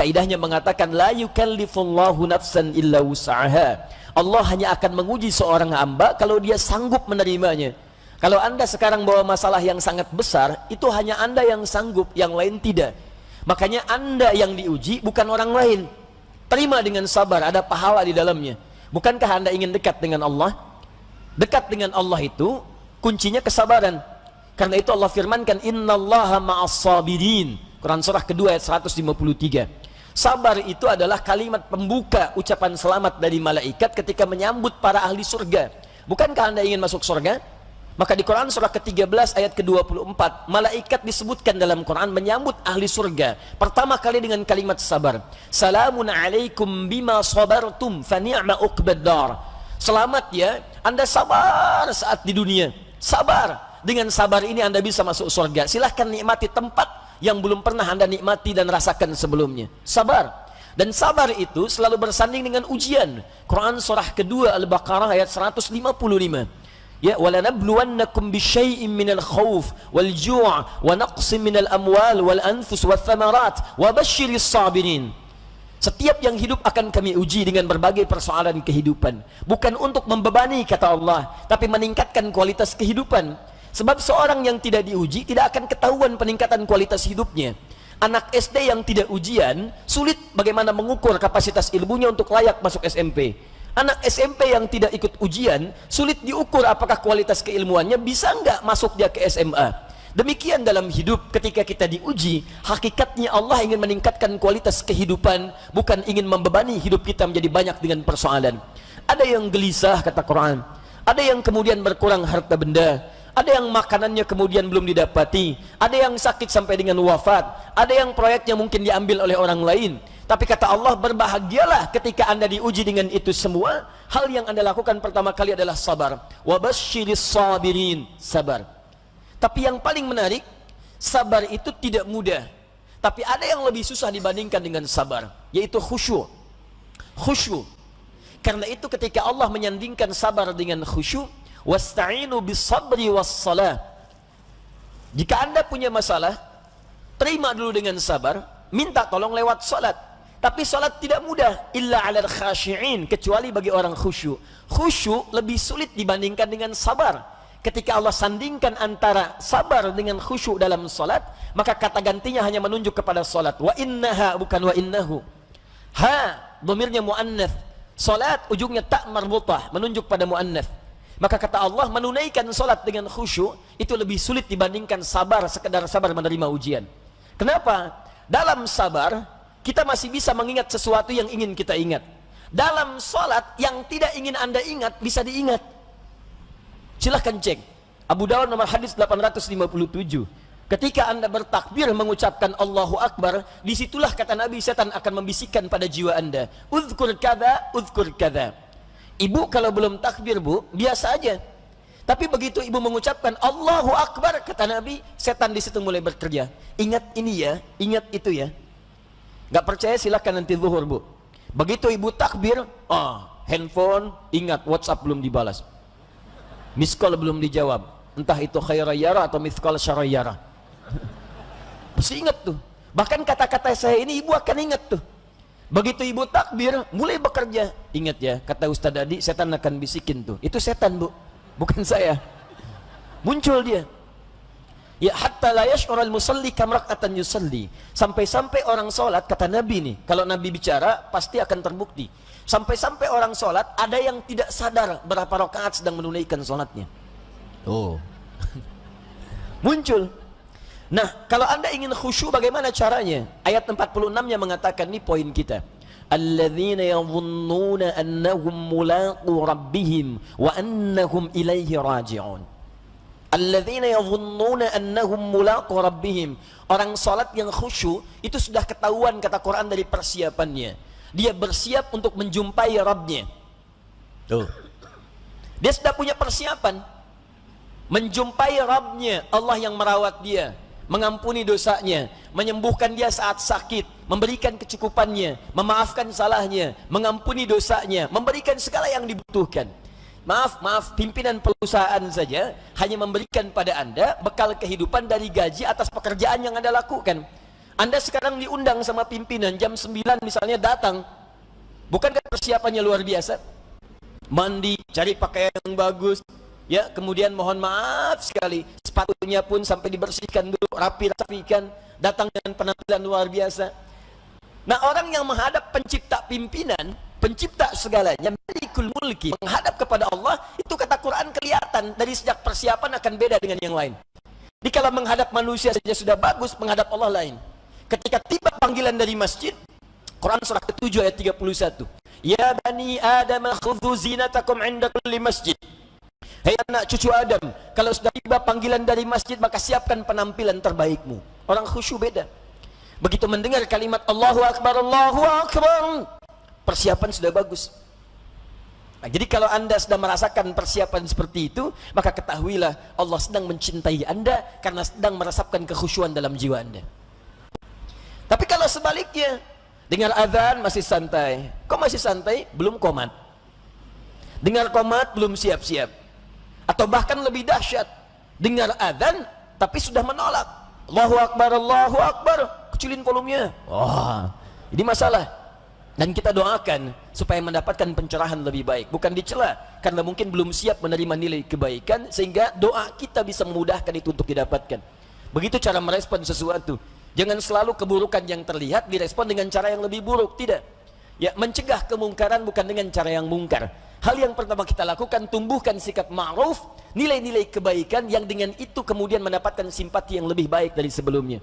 Kaidahnya mengatakan la yukallifullahu nafsan illa wus'aha. Allah hanya akan menguji seorang hamba kalau dia sanggup menerimanya. Kalau Anda sekarang bawa masalah yang sangat besar, itu hanya Anda yang sanggup, yang lain tidak. Makanya Anda yang diuji, bukan orang lain. Terima dengan sabar, ada pahala di dalamnya. Bukankah Anda ingin dekat dengan Allah? Dekat dengan Allah itu kuncinya kesabaran. Karena itu Allah firmankan, innallaha ma'as sabirin. Quran surah kedua ayat 153. Sabar itu adalah kalimat pembuka ucapan selamat dari malaikat ketika menyambut para ahli surga. Bukankah Anda ingin masuk surga? Maka di Quran surah ke-13 ayat ke-24, malaikat disebutkan dalam Quran menyambut ahli surga pertama kali dengan kalimat sabar. Salamun alaikum bima sabartum fa ni'ma uqbaddar. Selamat ya, Anda sabar saat di dunia. Sabar. Dengan sabar ini Anda bisa masuk surga. Silahkan nikmati tempat yang belum pernah Anda nikmati dan rasakan sebelumnya. Sabar. Dan sabar itu selalu bersanding dengan ujian. Quran surah kedua Al-Baqarah ayat 155. Ya, walanabluwannakum bisyai'in minal khauf wal ju' wa naqsin minal amwal wal anfus wath thamarat wa basyiris sabirin. Setiap yang hidup akan kami uji dengan berbagai persoalan kehidupan, bukan untuk membebani kata Allah, tapi meningkatkan kualitas kehidupan. Sebab seorang yang tidak diuji tidak akan ketahuan peningkatan kualitas hidupnya. Anak SD yang tidak ujian sulit bagaimana mengukur kapasitas ilmunya untuk layak masuk SMP. Anak SMP yang tidak ikut ujian sulit diukur apakah kualitas keilmuannya bisa enggak masuk dia ke SMA. Demikian dalam hidup, ketika kita diuji, hakikatnya Allah ingin meningkatkan kualitas kehidupan, bukan ingin membebani hidup kita menjadi banyak dengan persoalan. Ada yang gelisah kata Quran, ada yang kemudian berkurang harta benda, ada yang makanannya kemudian belum didapati, ada yang sakit sampai dengan wafat, ada yang proyeknya mungkin diambil oleh orang lain. Tapi kata Allah, berbahagialah ketika Anda diuji dengan itu semua. Hal yang Anda lakukan pertama kali adalah sabar. Wa basyiris sabirin, sabar. Tapi yang paling menarik, sabar itu tidak mudah. Tapi ada yang lebih susah dibandingkan dengan sabar, yaitu khusyuk. Khusyuk. Karena itu ketika Allah menyandingkan sabar dengan khusyuk, wasta'inu bis sabri was salah. Jika Anda punya masalah, terima dulu dengan sabar, minta tolong lewat salat. Tapi salat tidak mudah, illa 'alal khashi'in, kecuali bagi orang khusyuk. Khusyuk lebih sulit dibandingkan dengan sabar. Ketika Allah sandingkan antara sabar dengan khusyuk dalam salat, maka kata gantinya hanya menunjuk kepada salat. Wa innaha, bukan wa innahu. Ha, dhamirnya muannats. Salat ujungnya ta marbutah, menunjuk pada muannats. Maka kata Allah, menunaikan salat dengan khusyuk itu lebih sulit dibandingkan sabar, sekedar sabar menerima ujian. Kenapa? Dalam sabar kita masih bisa mengingat sesuatu yang ingin kita ingat. Dalam salat yang tidak ingin Anda ingat bisa diingat. Silahkan cek Abu Dawud nomor hadis 857. Ketika Anda bertakbir mengucapkan Allahu Akbar, disitulah kata Nabi, setan akan membisikkan pada jiwa Anda, uzkur kada, uzkur kada. Ibu kalau belum takbir bu, biasa aja. Tapi begitu ibu mengucapkan Allahu Akbar, kata Nabi, setan di situ mulai bekerja. Ingat ini ya, ingat itu ya. Gak percaya silahkan nanti zuhur bu. Begitu ibu takbir, handphone, ingat WhatsApp belum dibalas, miss call belum dijawab, entah itu khairayara atau miss call syarayara. Mesti ingat tuh. Bahkan kata-kata saya ini ibu akan ingat tuh. Begitu ibu takbir, mulai bekerja. Ingat ya, kata Ustaz Adi, setan akan bisikin tuh. Itu setan bu, bukan saya. Muncul dia. Ya hatta la yash'ural musalli kam rak'atan yusalli. Sampai-sampai orang salat, kata Nabi nih, kalau Nabi bicara pasti akan terbukti. Sampai-sampai orang salat ada yang tidak sadar berapa rakaat sedang menunaikan salatnya. Oh. Muncul. Nah, kalau Anda ingin khusyuk bagaimana caranya? Ayat 46-nya mengatakan, ini poin kita. Alladzina yadhunnuna annahum mulaqu rabbihim wa annahum ilaihi raji'un. Alladzina yadhunnuna annahum mulaqu rabbihim. Orang salat yang khusyuk itu sudah ketahuan kata Quran dari persiapannya. Dia bersiap untuk menjumpai Rabbnya. Tuh. Dia sudah punya persiapan menjumpai Rabbnya, Allah yang merawat dia, mengampuni dosanya, menyembuhkan dia saat sakit, memberikan kecukupannya, memaafkan salahnya, mengampuni dosanya, memberikan segala yang dibutuhkan. Maaf, pimpinan perusahaan saja hanya memberikan pada Anda bekal kehidupan dari gaji atas pekerjaan yang Anda lakukan. Anda sekarang diundang sama pimpinan jam 9 misalnya datang. Bukankah persiapannya luar biasa? Mandi, cari pakaian yang bagus, ya, kemudian mohon maaf sekali, sepatunya pun sampai dibersihkan dulu, rapi-rapikan, datang dengan penampilan luar biasa. Nah, orang yang menghadap pencipta pimpinan, pencipta segalanya, Malikul Mulki, menghadap kepada Allah, itu kata Quran kelihatan dari sejak persiapan akan beda dengan yang lain. Jadi kalau menghadap manusia saja sudah bagus, menghadap Allah lain. Ketika tiba panggilan dari masjid, Quran surah ke-7 ayat 31. Ya bani Adam khudhu zinatakum 'inda kulli masjid. Hei anak cucu Adam, kalau sudah tiba panggilan dari masjid, maka siapkan penampilan terbaikmu. Orang khusyuk beda. Begitu mendengar kalimat Allahu Akbar, persiapan sudah bagus. Nah, jadi kalau Anda sudah merasakan persiapan seperti itu, maka ketahuilah Allah sedang mencintai Anda karena sedang meresapkan kekhusyuan dalam jiwa Anda. Tapi kalau sebaliknya, dengar azan masih santai. Kok masih santai? Belum qomat. Dengar qomat belum siap-siap. Atau bahkan lebih dahsyat, dengar azan tapi sudah menolak. Allahu Akbar, kecilin volumenya. Wah, ini masalah. Dan kita doakan supaya mendapatkan pencerahan lebih baik, bukan dicela karena mungkin belum siap menerima nilai kebaikan, sehingga doa kita bisa memudahkan itu untuk didapatkan. Begitu cara merespon sesuatu. Jangan selalu keburukan yang terlihat direspon dengan cara yang lebih buruk, tidak. Ya, mencegah kemungkaran bukan dengan cara yang mungkar. Hal yang pertama kita lakukan, tumbuhkan sikap ma'ruf, nilai-nilai kebaikan yang dengan itu kemudian mendapatkan simpati yang lebih baik dari sebelumnya.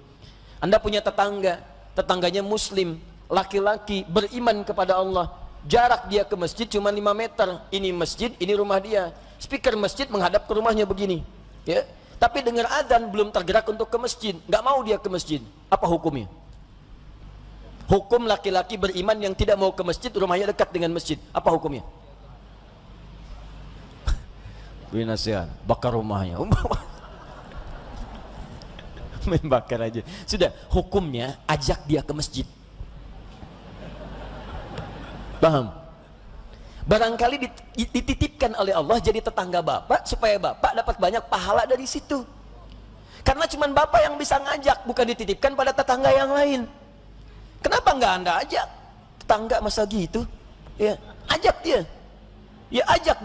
Anda punya tetangga, tetangganya muslim, laki-laki, beriman kepada Allah. Jarak dia ke masjid cuma 5 meter. Ini masjid, ini rumah dia. Speaker masjid menghadap ke rumahnya begini. Ya. Tapi dengar adzan belum tergerak untuk ke masjid, nggak mau dia ke masjid. Apa hukumnya? Hukum laki-laki beriman yang tidak mau ke masjid, rumahnya dekat dengan masjid. Apa hukumnya? Beri nasihat, bakar rumahnya. Main bakar aja. Sudah, hukumnya ajak dia ke masjid. Paham? Barangkali dititipkan oleh Allah jadi tetangga bapak supaya bapak dapat banyak pahala dari situ. Karena cuma bapak yang bisa ngajak, bukan dititipkan pada tetangga yang lain. Kenapa nggak Anda ajak? Tetangga masa gitu? Ya, ajak dia. Ya, ajak,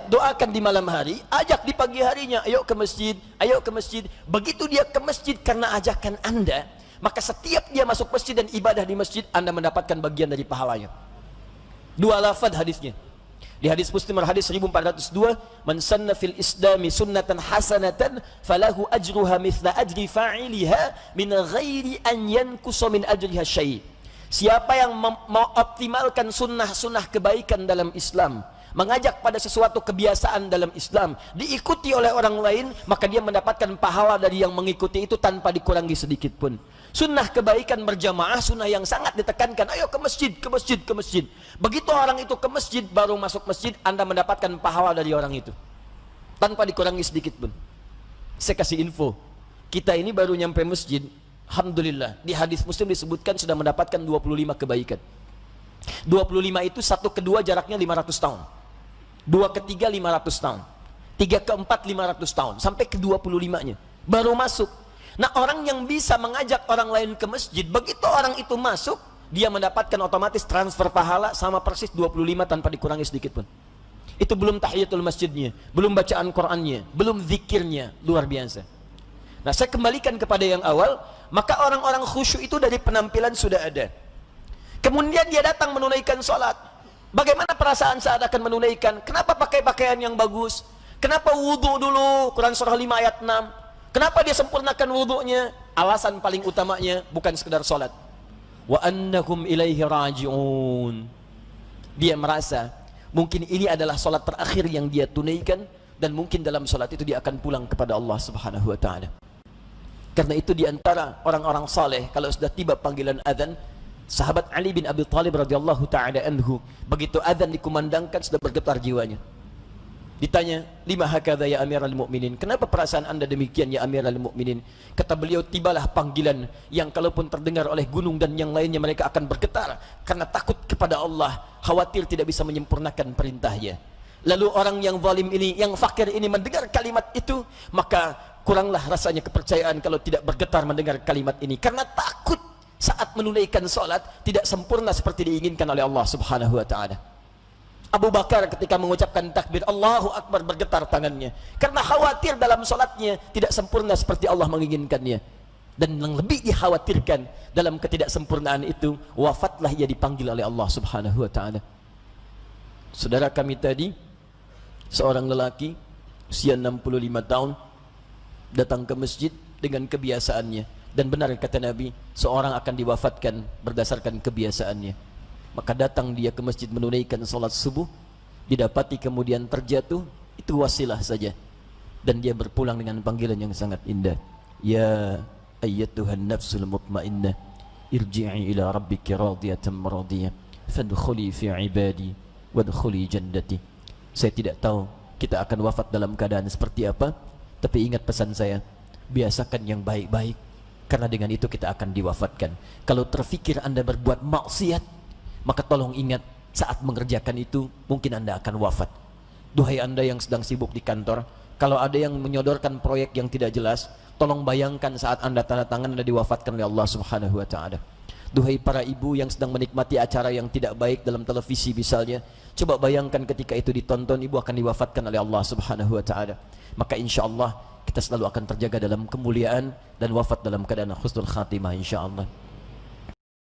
doakan di malam hari, ajak di pagi harinya, ayo ke masjid, ayo ke masjid. Begitu dia ke masjid karena ajakan Anda, maka setiap dia masuk masjid dan ibadah di masjid, Anda mendapatkan bagian dari pahalanya. 2 lafaz hadisnya. Di hadis Muslim hadis 1402, man sanna fil islami sunnatan hasanatan falahu ajruha mithla ajri fa'iliha min ghairi an yankusa min ajriha syai'. Siapa yang mau optimalkan sunnah-sunnah kebaikan dalam Islam, mengajak pada sesuatu kebiasaan dalam Islam, diikuti oleh orang lain, maka dia mendapatkan pahala dari yang mengikuti itu tanpa dikurangi sedikit pun. Sunnah kebaikan berjamaah, sunnah yang sangat ditekankan. Ayo ke masjid, ke masjid, ke masjid. Begitu orang itu ke masjid, baru masuk masjid, Anda mendapatkan pahala dari orang itu tanpa dikurangi sedikit pun. Saya kasih info, kita ini baru nyampe masjid, alhamdulillah, di hadis Muslim disebutkan sudah mendapatkan 25 kebaikan. 25 itu 1 ke 2 jaraknya 500 tahun, 2 ke 3 500 tahun, 3 ke 4 500 tahun, sampai ke 25-nya baru masuk. Nah, orang yang bisa mengajak orang lain ke masjid, begitu orang itu masuk, dia mendapatkan otomatis transfer pahala sama persis 25 tanpa dikurangi sedikit pun. Itu belum tahiyatul masjidnya, belum bacaan Qur'annya, belum zikirnya, luar biasa. Nah, saya kembalikan kepada yang awal, maka orang-orang khusyuk itu dari penampilan sudah ada. Kemudian dia datang menunaikan sholat. Bagaimana perasaan saat akan menunaikan? Kenapa pakai pakaian yang bagus? Kenapa wudhu dulu? Quran surah 5 ayat 6. Kenapa dia sempurnakan wudhunya? Alasan paling utamanya bukan sekedar sholat. Wa annahum ilaihi raji'un. Dia merasa mungkin ini adalah sholat terakhir yang dia tunaikan, dan mungkin dalam sholat itu dia akan pulang kepada Allah subhanahu wa ta'ala. Karena itu diantara orang-orang saleh, kalau sudah tiba panggilan azan, sahabat Ali bin Abi Thalib radhiyallahu ta'ala anhu, begitu azan dikumandangkan sudah bergetar jiwanya. Ditanya, lima hakadha ya amiral mu'minin, kenapa perasaan anda demikian ya amiral mu'minin? Kata beliau, tibalah panggilan yang kalaupun terdengar oleh gunung dan yang lainnya mereka akan bergetar karena takut kepada Allah, khawatir tidak bisa menyempurnakan perintahnya. Lalu orang yang zalim ini, yang fakir ini mendengar kalimat itu, maka kuranglah rasanya kepercayaan kalau tidak bergetar mendengar kalimat ini, karena takut saat menunaikan salat tidak sempurna seperti diinginkan oleh Allah Subhanahu wa taala. Abu Bakar ketika mengucapkan takbir Allahu Akbar bergetar tangannya karena khawatir dalam salatnya tidak sempurna seperti Allah menginginkannya. Dan yang lebih dikhawatirkan dalam ketidaksempurnaan itu, wafatlah ia dipanggil oleh Allah Subhanahu wa taala. Saudara kami tadi, seorang lelaki usia 65 tahun datang ke masjid dengan kebiasaannya, dan benar kata Nabi, seorang akan diwafatkan berdasarkan kebiasaannya. Maka datang dia ke masjid menunaikan salat subuh, didapati kemudian terjatuh, itu wasilah saja, dan dia berpulang dengan panggilan yang sangat indah. Ya ayyatuhan nafsul mutmainnah, irji'i ila rabbiki radiyatan maradiyah, fadkhuli fi ibadi wadkhuli jannati. Saya tidak tahu kita akan wafat dalam keadaan seperti apa, tapi ingat pesan saya, biasakan yang baik-baik, karena dengan itu kita akan diwafatkan. Kalau terfikir Anda berbuat maksiat, maka tolong ingat saat mengerjakan itu mungkin Anda akan wafat. Duhai Anda yang sedang sibuk di kantor, kalau ada yang menyodorkan proyek yang tidak jelas, tolong bayangkan saat Anda tanda tangan Anda diwafatkan oleh Allah Subhanahu wa taala. Duhai para ibu yang sedang menikmati acara yang tidak baik dalam televisi misalnya, coba bayangkan ketika itu ditonton, ibu akan diwafatkan oleh Allah Subhanahu wa taala. Maka insyaallah kita selalu akan terjaga dalam kemuliaan dan wafat dalam keadaan husnul khatimah insyaallah.